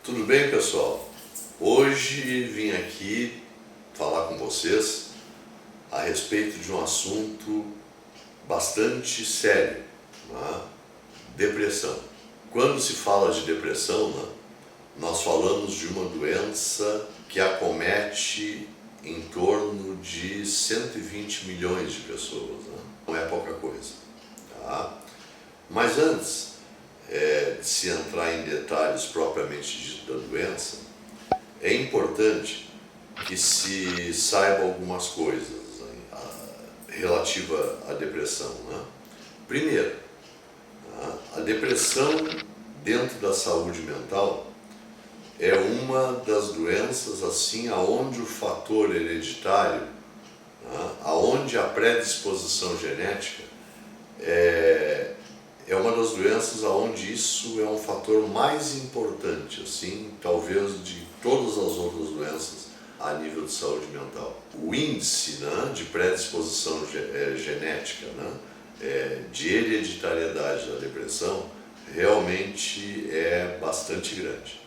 Tudo bem, pessoal? Hoje vim aqui falar com vocês a respeito de um assunto bastante sério, né? Depressão. Quando se fala de depressão, né, nós falamos de uma doença que acomete em torno de 120 milhões de pessoas, né? Não é pouca coisa, tá? Mas antes de se entrar em detalhes propriamente dito da doença, é importante que se saiba algumas coisas relativa à depressão, né? Primeiro, a depressão dentro da saúde mental é uma das doenças assim aonde o fator hereditário, aonde a predisposição genética é uma das doenças aonde isso é um fator mais importante, assim, talvez de todas as outras doenças a nível de saúde mental. O índice, né, de predisposição genética, né, de hereditariedade da depressão realmente é bastante grande.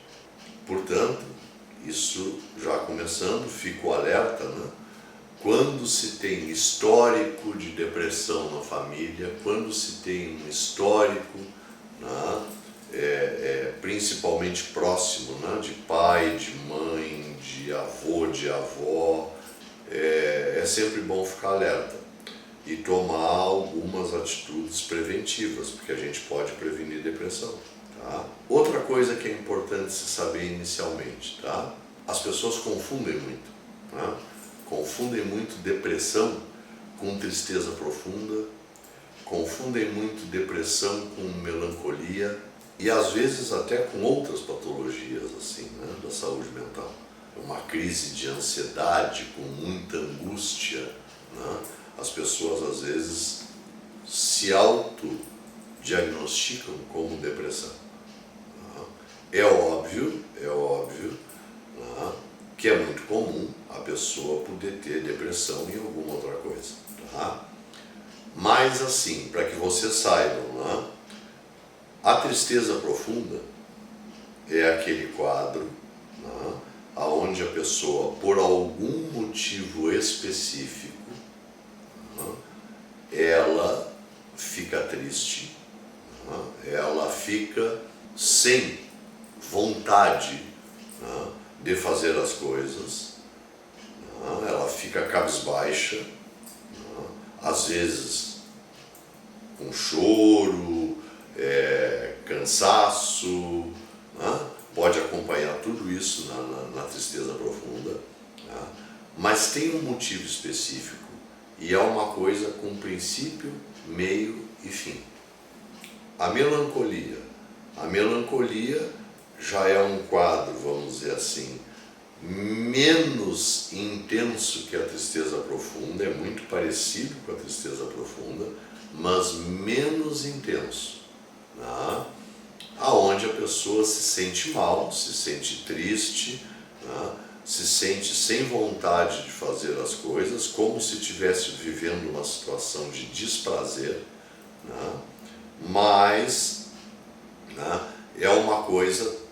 Portanto, isso já começando, fico alerta, né? Quando se tem histórico de depressão na família, quando se tem um histórico, né, principalmente próximo, né, de pai, de mãe, de avô, de avó, é sempre bom ficar alerta e tomar algumas atitudes preventivas, porque a gente pode prevenir depressão. Tá? Outra coisa que é importante se saber inicialmente, tá? As pessoas confundem muito, né? Confundem muito depressão com tristeza profunda, confundem muito depressão com melancolia e às vezes até com outras patologias assim, né, da saúde mental. Uma crise de ansiedade com muita angústia, né? As pessoas às vezes se autodiagnosticam como depressão. É óbvio, né, que é muito comum a pessoa poder ter depressão e alguma outra coisa, tá? Mas assim, para que vocês saibam, né, a tristeza profunda é aquele quadro, né, onde a pessoa, por algum motivo específico, né, ela fica triste, né, ela fica sem vontade, né, de fazer as coisas, né, ela fica cabisbaixa, né, às vezes com choro, cansaço, né, pode acompanhar tudo isso na tristeza profunda, né, mas tem um motivo específico e é uma coisa com princípio, meio e fim. A melancolia já é um quadro, vamos dizer assim, menos intenso que a tristeza profunda, é muito parecido com a tristeza profunda, mas menos intenso, né? Aonde a pessoa se sente mal, se sente triste, né? Se sente sem vontade de fazer as coisas, como se estivesse vivendo uma situação de desprazer, né? Mas, né, é uma coisa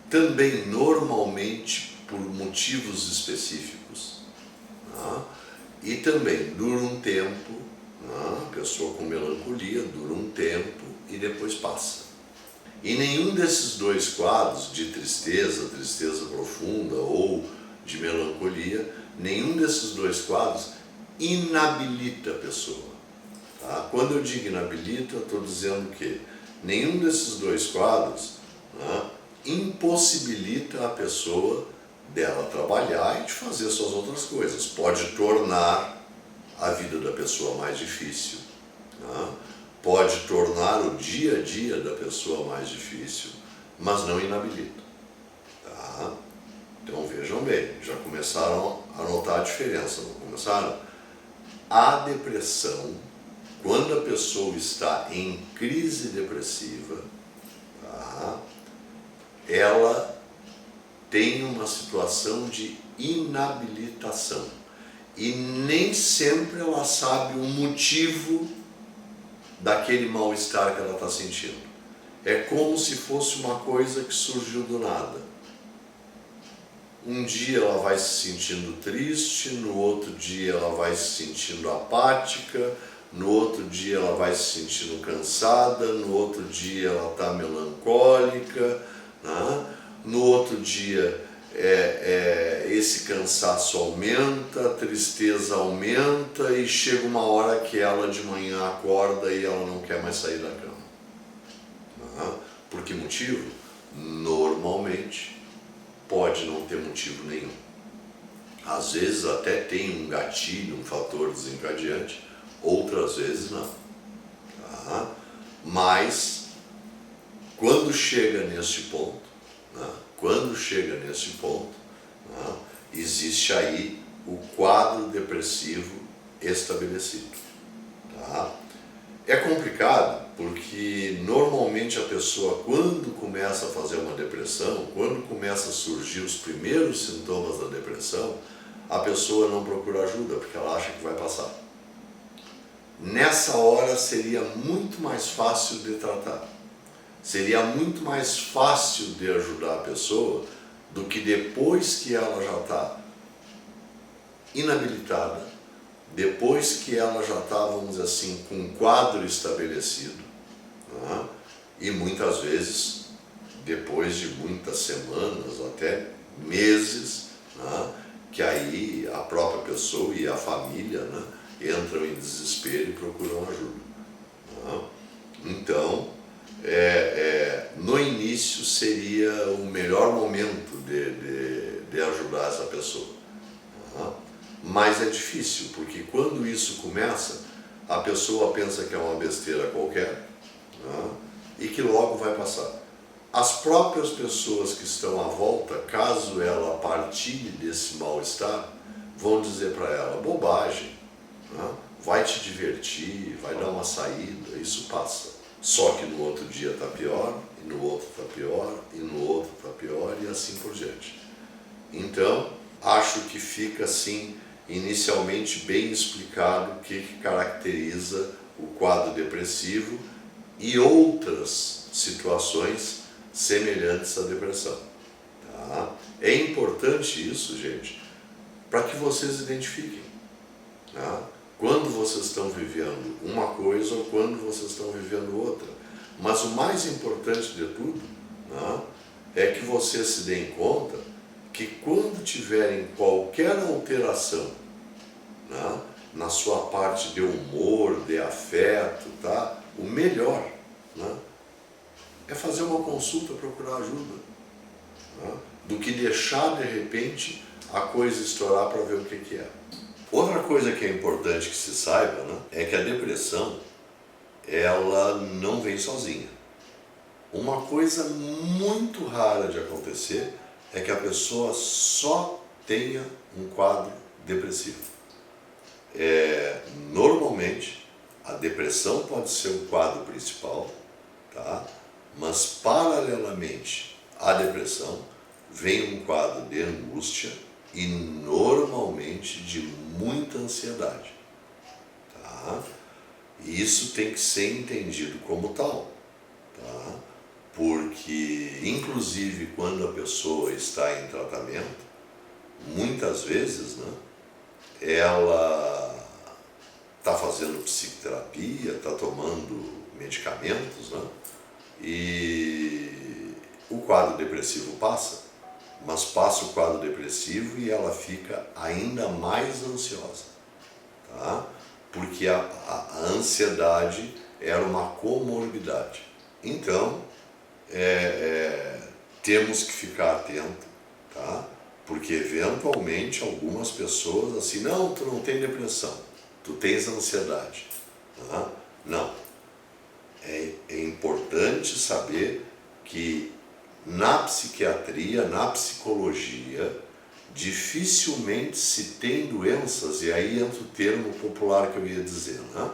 também normalmente por motivos específicos, né? E também dura um tempo, né? A pessoa com melancolia dura um tempo e depois passa. E nenhum desses dois quadros de tristeza profunda ou de melancolia, nenhum desses dois quadros inabilita a pessoa. Tá? Quando eu digo inabilita, eu estou dizendo que nenhum desses dois quadros, né, impossibilita a pessoa dela trabalhar e de fazer suas outras coisas. Pode tornar a vida da pessoa mais difícil, né? Pode tornar o dia a dia da pessoa mais difícil, mas não inabilita. Tá? Então vejam bem, já começaram a notar a diferença, não começaram? A depressão, quando a pessoa está em crise depressiva, tá, ela tem uma situação de inabilitação e nem sempre ela sabe o motivo daquele mal-estar que ela está sentindo. é como se fosse uma coisa que surgiu do nada. Um dia ela vai se sentindo triste, no outro dia ela vai se sentindo apática, no outro dia ela vai se sentindo cansada, no outro dia ela está melancólica, né? No outro dia esse cansaço aumenta, a tristeza aumenta e chega uma hora que ela de manhã acorda e ela não quer mais sair da cama. Né? Por que motivo? Normalmente pode não ter motivo nenhum. Às vezes até tem um gatilho, um fator desencadeante, outras vezes não. Tá? Mas quando chega nesse ponto, né? Existe aí o quadro depressivo estabelecido. Tá? É complicado porque normalmente a pessoa, quando começa a fazer uma depressão, quando começa a surgir os primeiros sintomas da depressão, a pessoa não procura ajuda porque ela acha que vai passar. Nessa hora seria muito mais fácil de tratar. Seria muito mais fácil de ajudar a pessoa do que depois que ela já está inabilitada, depois que ela já está, vamos dizer assim, com um quadro estabelecido, né? E muitas vezes, depois de muitas semanas, até meses, né? Que aí a própria pessoa e a família, né? Entram em desespero e procuram ajuda. Né? Então, no início seria o melhor momento de ajudar essa pessoa. Né? Mas é difícil, porque quando isso começa, a pessoa pensa que é uma besteira qualquer, né? E que logo vai passar. As próprias pessoas que estão à volta, caso ela partilhe desse mal-estar, vão dizer para ela, bobagem, né? Vai te divertir, vai dar uma saída, isso passa. Só que no outro dia está pior, e no outro está pior, e no outro está pior, e assim por diante. Então, acho que fica assim, inicialmente bem explicado o que caracteriza o quadro depressivo e outras situações semelhantes à depressão. Tá? É importante isso, gente, para que vocês identifiquem. Tá? Quando vocês estão vivendo uma coisa ou quando vocês estão vivendo outra. Mas o mais importante de tudo, né, é que vocês se deem conta que quando tiverem qualquer alteração, né, na sua parte de humor, de afeto, tá, o melhor, né, é fazer uma consulta, procurar ajuda, né, do que deixar de repente a coisa estourar para ver o que é. Outra coisa que é importante que se saiba, né, é que a depressão, ela não vem sozinha. Uma coisa muito rara de acontecer é que a pessoa só tenha um quadro depressivo. Normalmente, a depressão pode ser o quadro principal, tá? Mas paralelamente à depressão, vem um quadro de angústia e normalmente de muita ansiedade. Tá? E isso tem que ser entendido como tal. Tá? Porque, inclusive, quando a pessoa está em tratamento, muitas vezes, né, ela está fazendo psicoterapia, está tomando medicamentos, né, e o quadro depressivo passa, mas passa o quadro depressivo e ela fica ainda mais ansiosa, tá? Porque a ansiedade era uma comorbidade. Então, temos que ficar atento, tá? Porque eventualmente algumas pessoas assim, não, tu não tem depressão, tu tens ansiedade. Tá? Não. É importante saber que na psiquiatria, na psicologia, dificilmente se tem doenças, e aí entra o termo popular que eu ia dizer, né?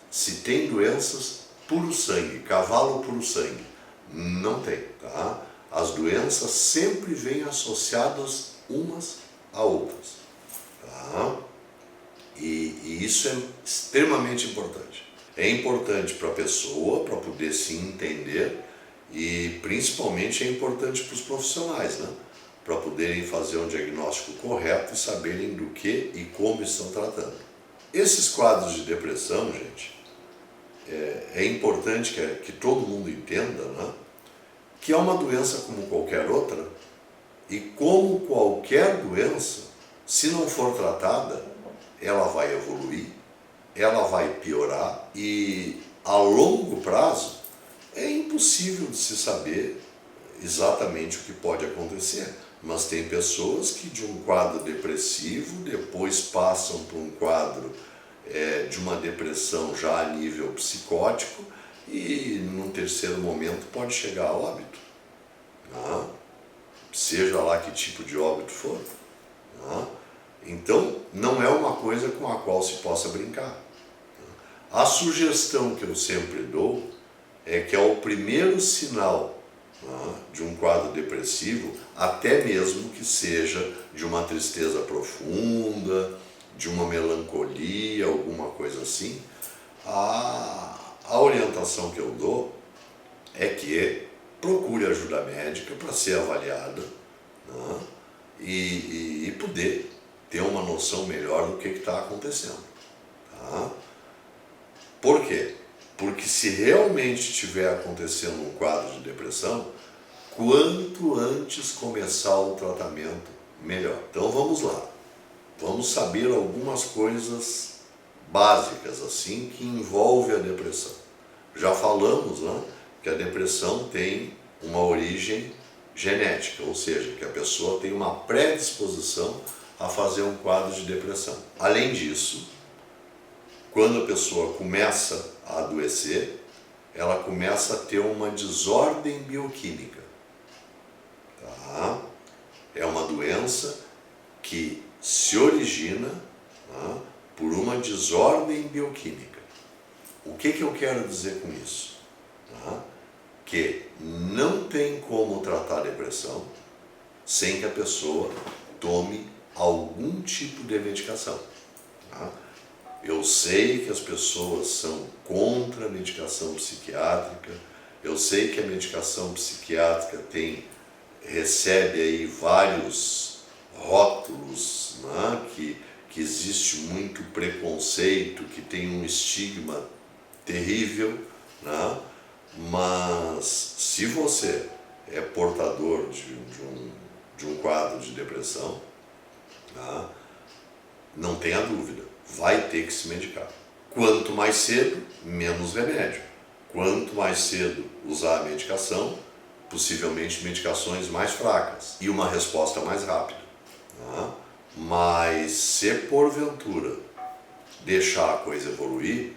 Se tem doenças puro sangue, cavalo puro sangue. Não tem, tá? As doenças sempre vêm associadas umas a outras, tá? E isso é extremamente importante. É importante para a pessoa, para poder se entender, E principalmente é importante para os profissionais, né? Para poderem fazer um diagnóstico correto e saberem do que e como estão tratando. Esses quadros de depressão, gente, é importante que todo mundo entenda, né? Que é uma doença como qualquer outra, e como qualquer doença, se não for tratada, ela vai evoluir, ela vai piorar e a longo prazo é impossível de se saber exatamente o que pode acontecer. Mas tem pessoas que de um quadro depressivo depois passam por um quadro de uma depressão já a nível psicótico e num terceiro momento pode chegar a óbito, né? Seja lá que tipo de óbito for, né? Então não é uma coisa com a qual se possa brincar. A sugestão que eu sempre dou é que ao primeiro sinal, né, de um quadro depressivo, até mesmo que seja de uma tristeza profunda, de uma melancolia, alguma coisa assim, a orientação que eu dou é que procure ajuda médica para ser avaliada, né, e poder ter uma noção melhor do que está acontecendo. Tá? Por quê? Porque se realmente estiver acontecendo um quadro de depressão, quanto antes começar o tratamento, melhor. Então vamos lá. Vamos saber algumas coisas básicas assim que envolvem a depressão. Já falamos, né, que a depressão tem uma origem genética, ou seja, que a pessoa tem uma predisposição a fazer um quadro de depressão. Além disso, quando a pessoa começa a adoecer, ela começa a ter uma desordem bioquímica. Tá? É uma doença que se origina, tá, por uma desordem bioquímica. O que eu quero dizer com isso? Tá? Que não tem como tratar a depressão sem que a pessoa tome algum tipo de medicação. Tá? Eu sei que as pessoas são contra a medicação psiquiátrica, eu sei que a medicação psiquiátrica recebe aí vários rótulos, né, que existe muito preconceito, que tem um estigma terrível, né, mas se você é portador de um quadro de depressão, né, não tenha dúvida, vai ter que se medicar. Quanto mais cedo, menos remédio. Quanto mais cedo usar a medicação, possivelmente medicações mais fracas e uma resposta mais rápida. Né? Mas se porventura deixar a coisa evoluir,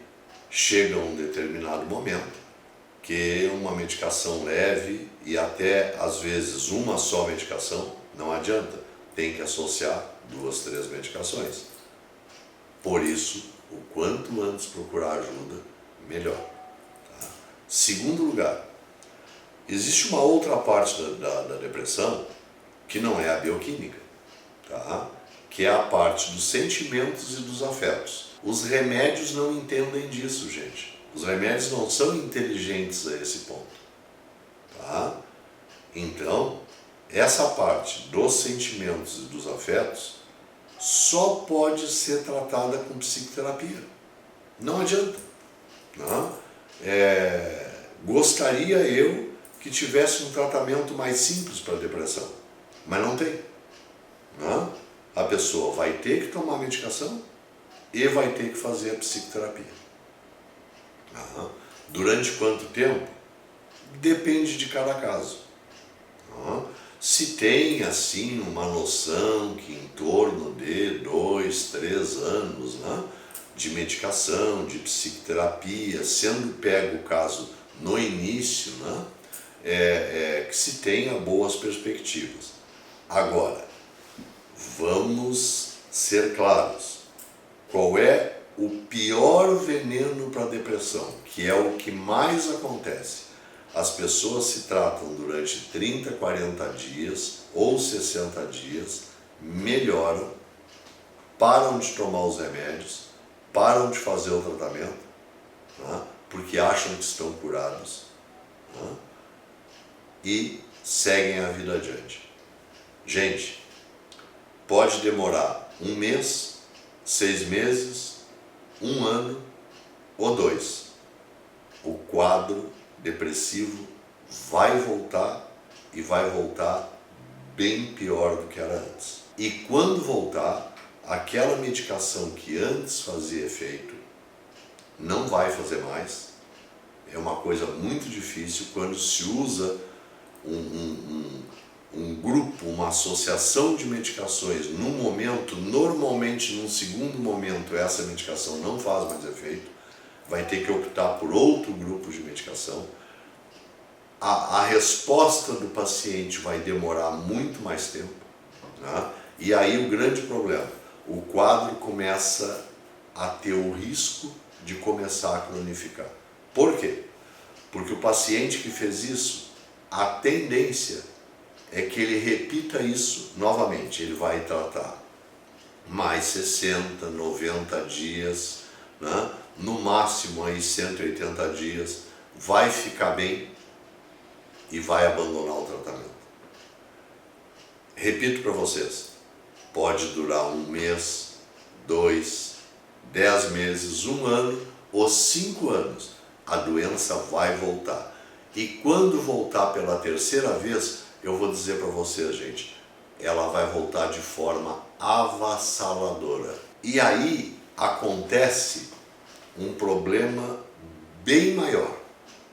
chega um determinado momento que uma medicação leve e até às vezes uma só medicação não adianta, tem que associar 2, 3 medicações. Por isso, o quanto antes procurar ajuda, melhor. Tá? Segundo lugar, existe uma outra parte da depressão que não é a bioquímica, tá? Que é a parte dos sentimentos e dos afetos. Os remédios não entendem disso, gente. Os remédios não são inteligentes a esse ponto. Tá? Então, essa parte dos sentimentos e dos afetos só pode ser tratada com psicoterapia. Não adianta. Não? Gostaria eu que tivesse um tratamento mais simples para a depressão, mas não tem. Não? A pessoa vai ter que tomar medicação e vai ter que fazer a psicoterapia. Não? Durante quanto tempo? Depende de cada caso. Não? Se tem assim uma noção que em torno de 2, 3 anos, né, de medicação, de psicoterapia, sendo pego o caso no início, né, que se tenha boas perspectivas. Agora, vamos ser claros. Qual é o pior veneno para a depressão, que é o que mais acontece? As pessoas se tratam durante 30, 40 dias ou 60 dias, melhoram, param de tomar os remédios, param de fazer o tratamento, né, porque acham que estão curados, né, e seguem a vida adiante. Gente, pode demorar 1 mês, 6 meses, 1 ano ou 2. O quadro depressivo vai voltar e vai voltar bem pior do que era antes. E quando voltar, aquela medicação que antes fazia efeito não vai fazer mais. É uma coisa muito difícil quando se usa um grupo, uma associação de medicações num momento, normalmente num segundo momento essa medicação não faz mais efeito, vai ter que optar por outro grupo de medicação. A resposta do paciente vai demorar muito mais tempo, né? E aí o grande problema, o quadro começa a ter o risco de começar a cronificar. Por quê? Porque o paciente que fez isso, a tendência é que ele repita isso novamente. Ele vai tratar mais 60, 90 dias, né? No máximo aí 180 dias, vai ficar bem e vai abandonar o tratamento. Repito para vocês, pode durar 1 mês, 2, 10 meses, 1 ano ou 5 anos. A doença vai voltar. E quando voltar pela terceira vez, eu vou dizer para vocês, gente, ela vai voltar de forma avassaladora. E aí acontece um problema bem maior,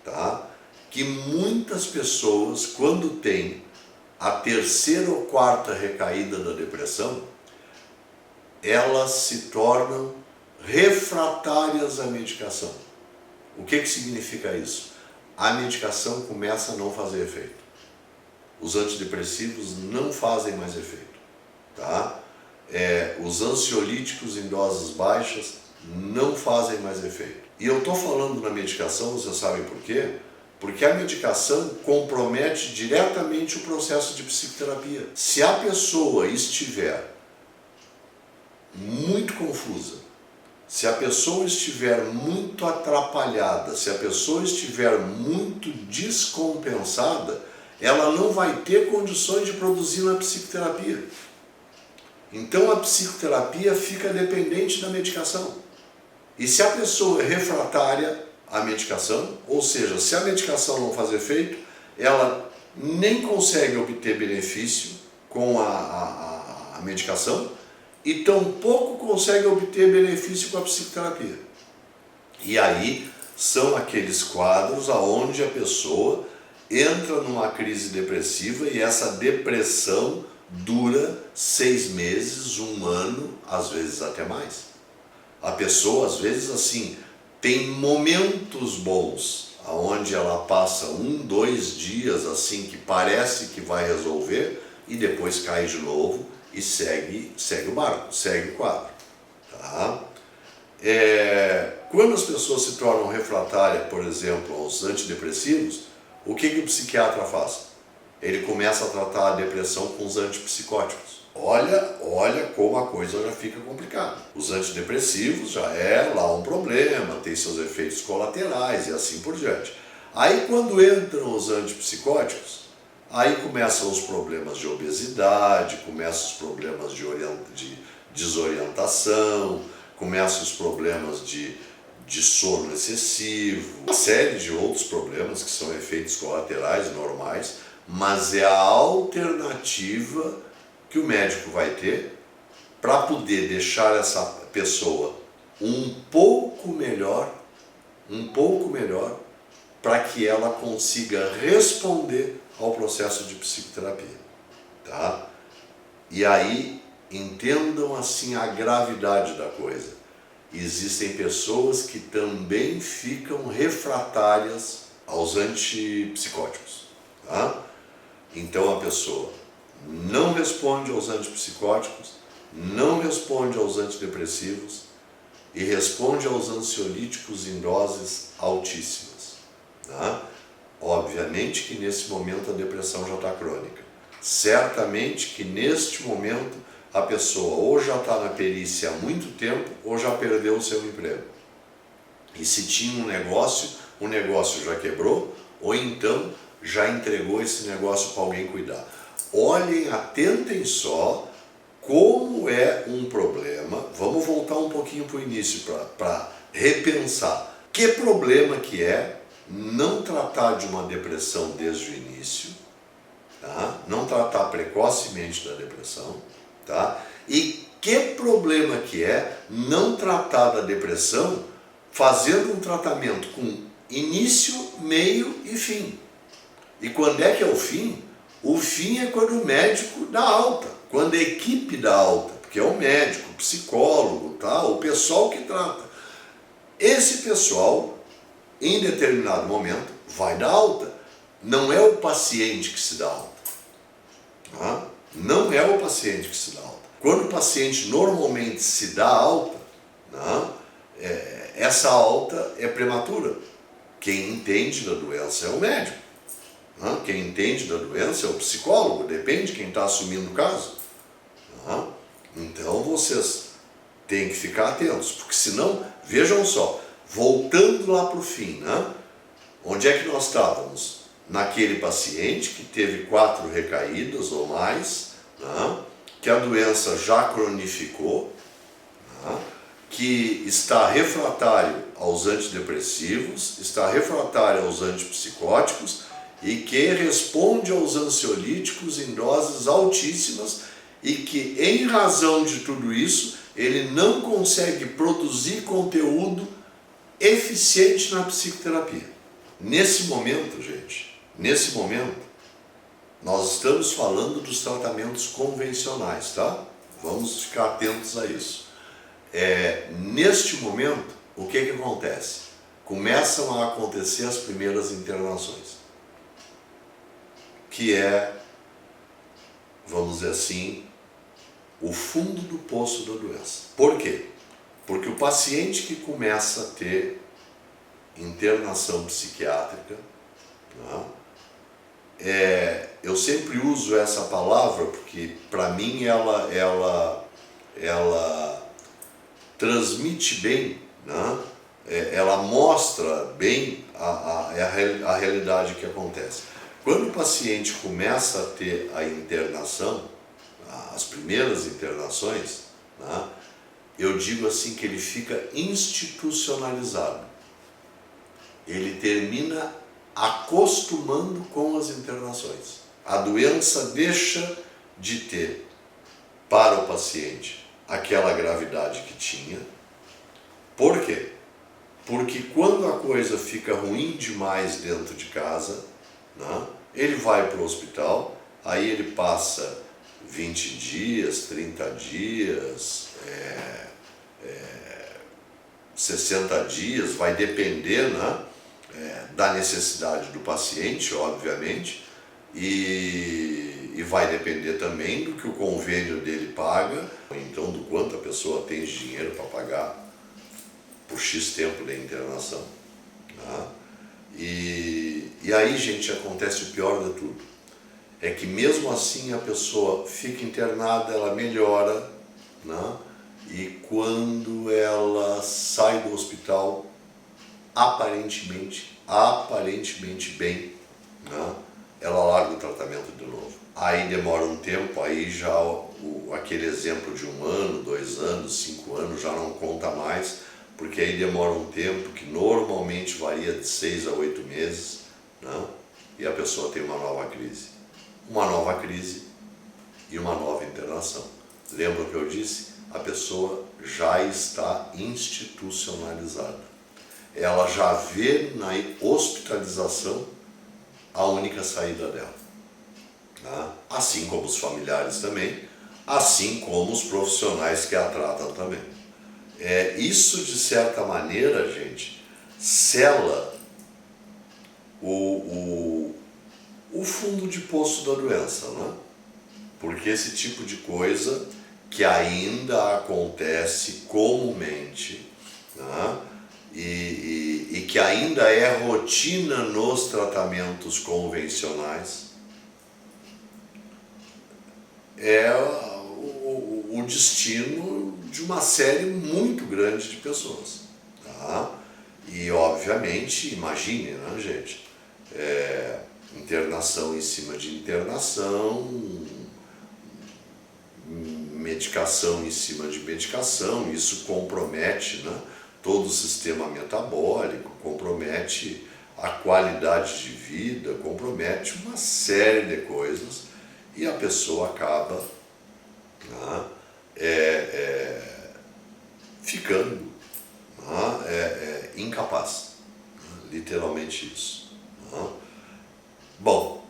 tá? Que muitas pessoas, quando têm a terceira ou quarta recaída da depressão, elas se tornam refratárias à medicação. O que significa isso? A medicação começa a não fazer efeito. Os antidepressivos não fazem mais efeito, tá? Os ansiolíticos em doses baixas não fazem mais efeito. E eu estou falando na medicação, vocês sabem por quê? Porque a medicação compromete diretamente o processo de psicoterapia. Se a pessoa estiver muito confusa, se a pessoa estiver muito atrapalhada, se a pessoa estiver muito descompensada, ela não vai ter condições de produzir na psicoterapia. Então a psicoterapia fica dependente da medicação. E se a pessoa é refratária à medicação, ou seja, se a medicação não faz efeito, ela nem consegue obter benefício com a medicação e tampouco consegue obter benefício com a psicoterapia. E aí são aqueles quadros onde a pessoa entra numa crise depressiva e essa depressão dura 6 meses, 1 ano, às vezes até mais. A pessoa, às vezes, assim, tem momentos bons, onde ela passa 1, 2 dias, assim, que parece que vai resolver, e depois cai de novo e segue o barco, segue o quadro. Tá? Quando as pessoas se tornam refratárias, por exemplo, aos antidepressivos, o que o psiquiatra faz? Ele começa a tratar a depressão com os antipsicóticos. Olha como a coisa já fica complicada. Os antidepressivos já é lá um problema, tem seus efeitos colaterais e assim por diante. Aí quando entram os antipsicóticos, aí começam os problemas de obesidade, começam os problemas de desorientação, começam os problemas de sono excessivo, uma série de outros problemas que são efeitos colaterais normais, mas é a alternativa que o médico vai ter para poder deixar essa pessoa um pouco melhor, para que ela consiga responder ao processo de psicoterapia, tá? E aí entendam assim a gravidade da coisa. Existem pessoas que também ficam refratárias aos antipsicóticos, tá? Então a pessoa não responde aos antipsicóticos, não responde aos antidepressivos e responde aos ansiolíticos em doses altíssimas, tá? Obviamente que nesse momento a depressão já está crônica. Certamente que neste momento a pessoa ou já está na perícia há muito tempo ou já perdeu o seu emprego. E se tinha um negócio, o negócio já quebrou, ou então já entregou esse negócio para alguém cuidar. Olhem, atentem só como é um problema. Vamos voltar um pouquinho para o início para repensar. Que problema que é não tratar de uma depressão desde o início, tá? Não tratar precocemente da depressão, tá? E que problema que é não tratar da depressão fazendo um tratamento com início, meio e fim. E quando é que é o fim? O fim é quando o médico dá alta, quando a equipe dá alta, porque é o médico, o psicólogo, tá? O pessoal que trata. Esse pessoal, em determinado momento, vai dar alta. Não é o paciente que se dá alta. Tá? Não é o paciente que se dá alta. Quando o paciente normalmente se dá alta, tá? Essa alta é prematura. Quem entende da doença é o médico. Tá? Quem entende da doença é o psicólogo, depende de quem está assumindo o caso. Tá? Então vocês têm que ficar atentos, porque senão, vejam só, voltando lá para o fim, né? Onde é que nós estávamos? Naquele paciente que teve 4 recaídas ou mais, né? Que a doença já cronificou, né? Que está refratário aos antidepressivos, está refratário aos antipsicóticos e que responde aos ansiolíticos em doses altíssimas e que, em razão de tudo isso, ele não consegue produzir conteúdo eficiente na psicoterapia. Nesse momento, gente, nós estamos falando dos tratamentos convencionais, tá? Vamos ficar atentos a isso. Neste momento, o que acontece? Começam a acontecer as primeiras internações, que é, vamos dizer assim, o fundo do poço da doença. Por quê? Porque o paciente que começa a ter internação psiquiátrica, né? Eu sempre uso essa palavra porque, para mim, ela transmite bem, né? Ela mostra bem a realidade que acontece. Quando o paciente começa a ter a internação, as primeiras internações, né? Eu digo assim que ele fica institucionalizado. Ele termina acostumando com as internações. A doença deixa de ter para o paciente aquela gravidade que tinha. Por quê? Porque quando a coisa fica ruim demais dentro de casa, né, ele vai para o hospital, aí ele passa 20 dias, 30 dias, 60 dias, vai depender, né, da necessidade do paciente, obviamente, e vai depender também do que o convênio dele paga, então do quanto a pessoa tem dinheiro para pagar por X tempo de internação. Né? E aí, gente, acontece o pior de tudo. É que mesmo assim a pessoa fica internada, ela melhora, né? E quando ela sai do hospital, aparentemente bem, né? Ela larga o tratamento de novo. Aí demora um tempo, aí já aquele exemplo de 1 ano, 2 anos, 5 anos já não conta mais, porque aí demora um tempo que normalmente varia de 6 a 8 meses, né? E a pessoa tem uma nova crise. Uma nova crise e uma nova internação. Lembra o que eu disse? A pessoa já está institucionalizada. Ela já vê na hospitalização a única saída dela. Né? Assim como os familiares também, assim como os profissionais que a tratam também. Isso, de certa maneira, gente, sela o fundo de poço da doença, né? Porque esse tipo de coisa que ainda acontece comumente, né? E que ainda é rotina nos tratamentos convencionais, é o destino de uma série muito grande de pessoas. Tá? E, obviamente, imagine, né, gente? internação em cima de internação, medicação em cima de medicação. Isso compromete, né, todo o sistema metabólico, compromete a qualidade de vida, compromete uma série de coisas e a pessoa acaba, né, ficando, né, incapaz, né, literalmente isso. Né. Bom,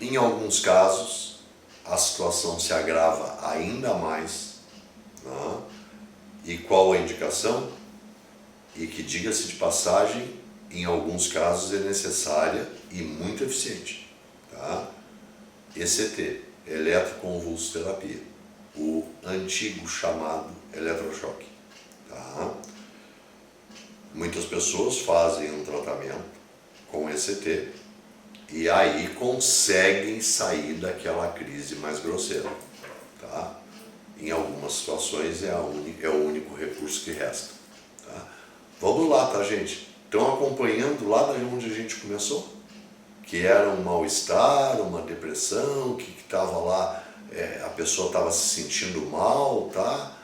em alguns casos a situação se agrava ainda mais, né, e qual a indicação? E que, diga-se de passagem, em alguns casos é necessária e muito eficiente, tá? ECT, eletroconvulsoterapia, o antigo chamado eletrochoque, tá? Muitas pessoas fazem um tratamento com ECT e aí conseguem sair daquela crise mais grosseira, tá? Em algumas situações é o único recurso que resta, tá? Vamos lá, tá, gente? Estão acompanhando lá de onde a gente começou? Que era um mal-estar, uma depressão, que estava lá, a pessoa estava se sentindo mal, tá?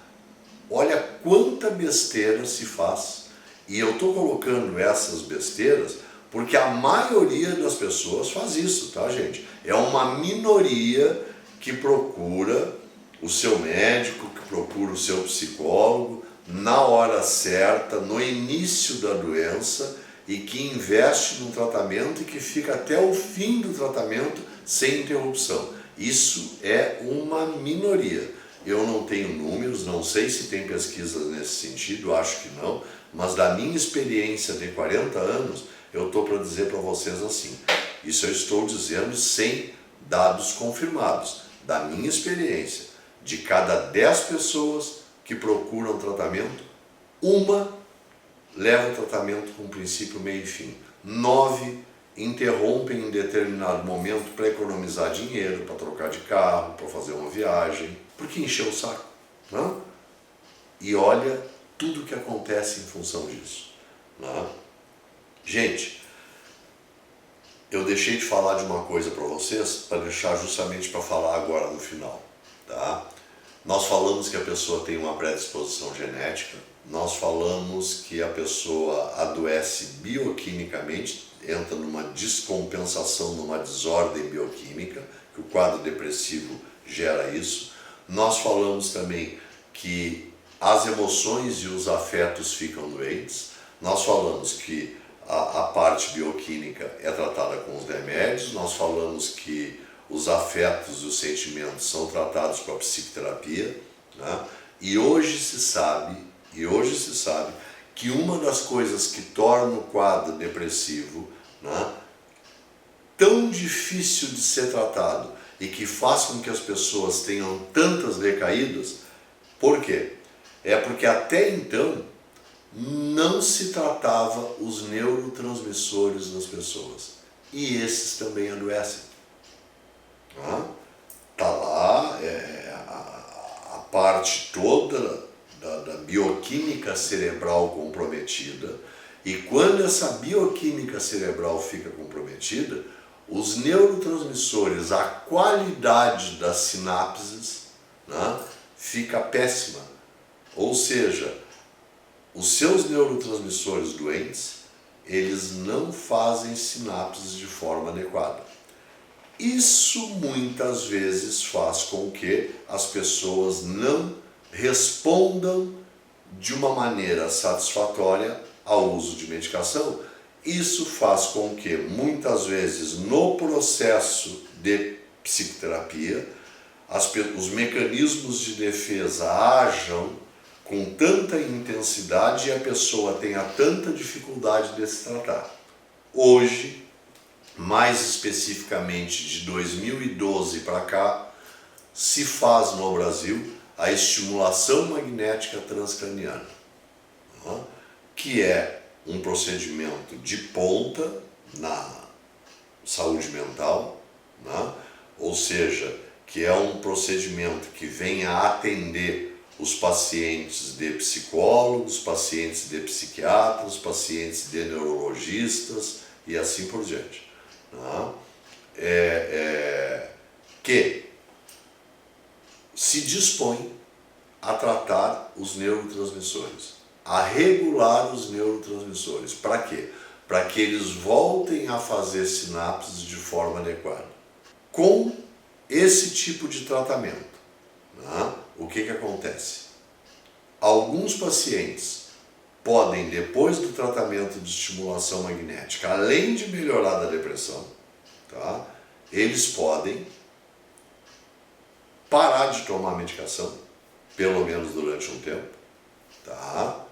Olha quanta besteira se faz. E eu estou colocando essas besteiras porque a maioria das pessoas faz isso, tá, gente? É uma minoria que procura o seu médico, que procura o seu psicólogo na hora certa, no início da doença, e que investe no tratamento e que fica até o fim do tratamento sem interrupção. Isso é uma minoria. Eu não tenho números, não sei se tem pesquisas nesse sentido, acho que não, mas da minha experiência de 40 anos, eu estou para dizer para vocês assim, isso eu estou dizendo sem dados confirmados, da minha experiência, de cada 10 pessoas que procuram tratamento, uma leva o tratamento com princípio, meio e fim. 9 interrompem em determinado momento para economizar dinheiro, para trocar de carro, para fazer uma viagem, porque encheu o saco, né? E olha tudo o que acontece em função disso, né? Gente, eu deixei de falar de uma coisa para vocês, para deixar justamente para falar agora no final, tá? Nós falamos que a pessoa tem uma predisposição genética, nós falamos que a pessoa adoece bioquimicamente, entra numa descompensação, numa desordem bioquímica, que o quadro depressivo gera isso. Nós falamos também que as emoções e os afetos ficam doentes. Nós falamos que a parte bioquímica é tratada com os remédios. Nós falamos que os afetos e os sentimentos são tratados com a psicoterapia, né? E hoje se sabe que uma das coisas que torna o quadro depressivo, né, tão difícil de ser tratado e que faz com que as pessoas tenham tantas recaídas, por quê? É porque até então não se tratava os neurotransmissores das pessoas e esses também adoecem. Tá lá a parte toda da bioquímica cerebral comprometida, e quando essa bioquímica cerebral fica comprometida, os neurotransmissores, a qualidade das sinapses, né, fica péssima. Ou seja, os seus neurotransmissores doentes, eles não fazem sinapses de forma adequada. Isso muitas vezes faz com que as pessoas não respondam de uma maneira satisfatória ao uso de medicação. Isso faz com que muitas vezes no processo de psicoterapia os mecanismos de defesa ajam com tanta intensidade e a pessoa tenha tanta dificuldade de se tratar. Hoje, mais especificamente de 2012 para cá, se faz no Brasil a estimulação magnética transcraniana, que é um procedimento de ponta na saúde mental, ou seja, que é um procedimento que vem a atender os pacientes de psicólogos, pacientes de psiquiatras, pacientes de neurologistas e assim por diante. Tá? Que se dispõe a tratar os neurotransmissores, a regular os neurotransmissores. Para quê? Para que eles voltem a fazer sinapses de forma adequada. Com esse tipo de tratamento, né, o que acontece? Alguns pacientes podem, depois do tratamento de estimulação magnética, além de melhorar da depressão, tá, eles podem parar de tomar medicação, pelo menos durante um tempo, tá?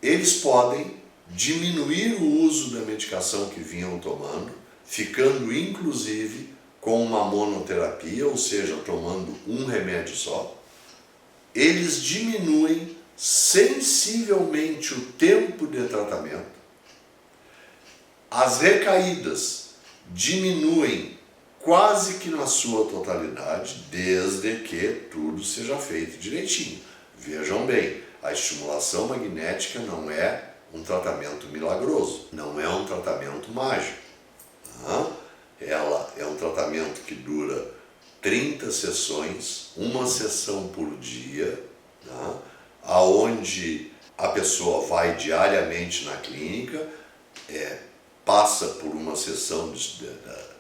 Eles podem diminuir o uso da medicação que vinham tomando, ficando inclusive com uma monoterapia, ou seja, tomando um remédio só. Eles diminuem sensivelmente o tempo de tratamento. As recaídas diminuem quase que na sua totalidade, desde que tudo seja feito direitinho. Vejam bem, a estimulação magnética não é um tratamento milagroso, não é um tratamento mágico. Tá? Ela é um tratamento que dura 30 sessões, uma sessão por dia, tá? Aonde a pessoa vai diariamente na clínica, passa por uma sessão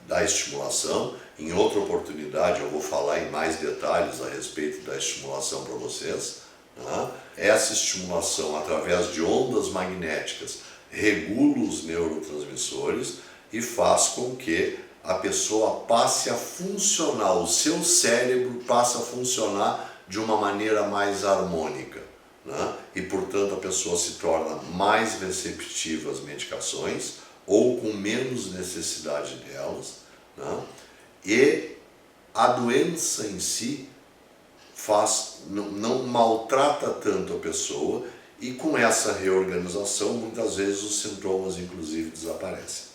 da estimulação. Em outra oportunidade eu vou falar em mais detalhes a respeito da estimulação para vocês. Tá? Essa estimulação através de ondas magnéticas regula os neurotransmissores e faz com que a pessoa passe a funcionar, o seu cérebro passa a funcionar de uma maneira mais harmônica, né? E portanto a pessoa se torna mais receptiva às medicações ou com menos necessidade delas, né? E a doença em si não maltrata tanto a pessoa, e com essa reorganização muitas vezes os sintomas inclusive desaparecem.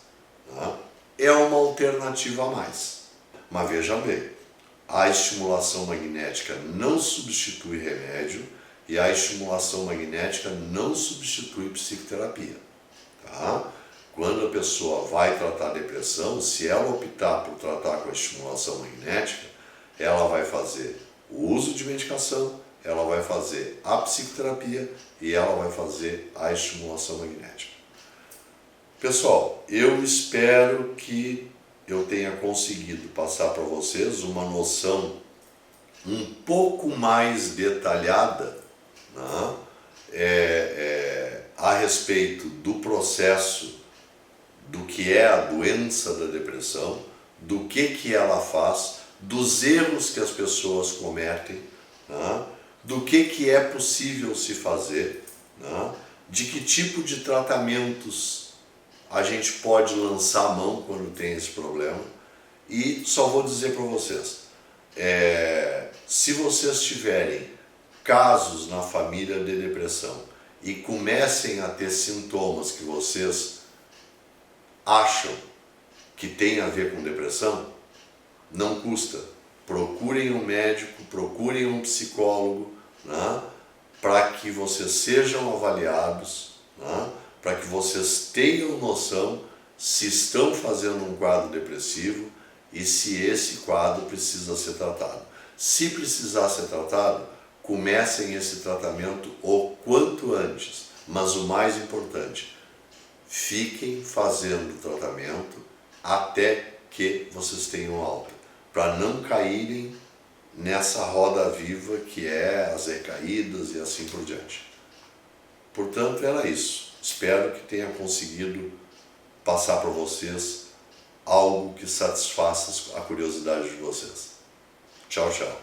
Né? É uma alternativa a mais. Mas veja bem, a estimulação magnética não substitui remédio e a estimulação magnética não substitui psicoterapia. Tá? Quando a pessoa vai tratar a depressão, se ela optar por tratar com a estimulação magnética, ela vai fazer o uso de medicação, ela vai fazer a psicoterapia e ela vai fazer a estimulação magnética. Pessoal, eu espero que eu tenha conseguido passar para vocês uma noção um pouco mais detalhada, né, a respeito do processo, do que é a doença da depressão, do que ela faz, dos erros que as pessoas cometem, né, do que é possível se fazer, né, de que tipo de tratamentos a gente pode lançar a mão quando tem esse problema. E só vou dizer para vocês, se vocês tiverem casos na família de depressão e comecem a ter sintomas que vocês acham que tem a ver com depressão, não custa, procurem um médico, procurem um psicólogo, né, para que vocês sejam avaliados, né, para que vocês tenham noção se estão fazendo um quadro depressivo e se esse quadro precisa ser tratado. Se precisar ser tratado, comecem esse tratamento o quanto antes, mas o mais importante, fiquem fazendo o tratamento até que vocês tenham alta, para não caírem nessa roda viva que é as recaídas e assim por diante. Portanto, era isso. Espero que tenha conseguido passar para vocês algo que satisfaça a curiosidade de vocês. Tchau, tchau.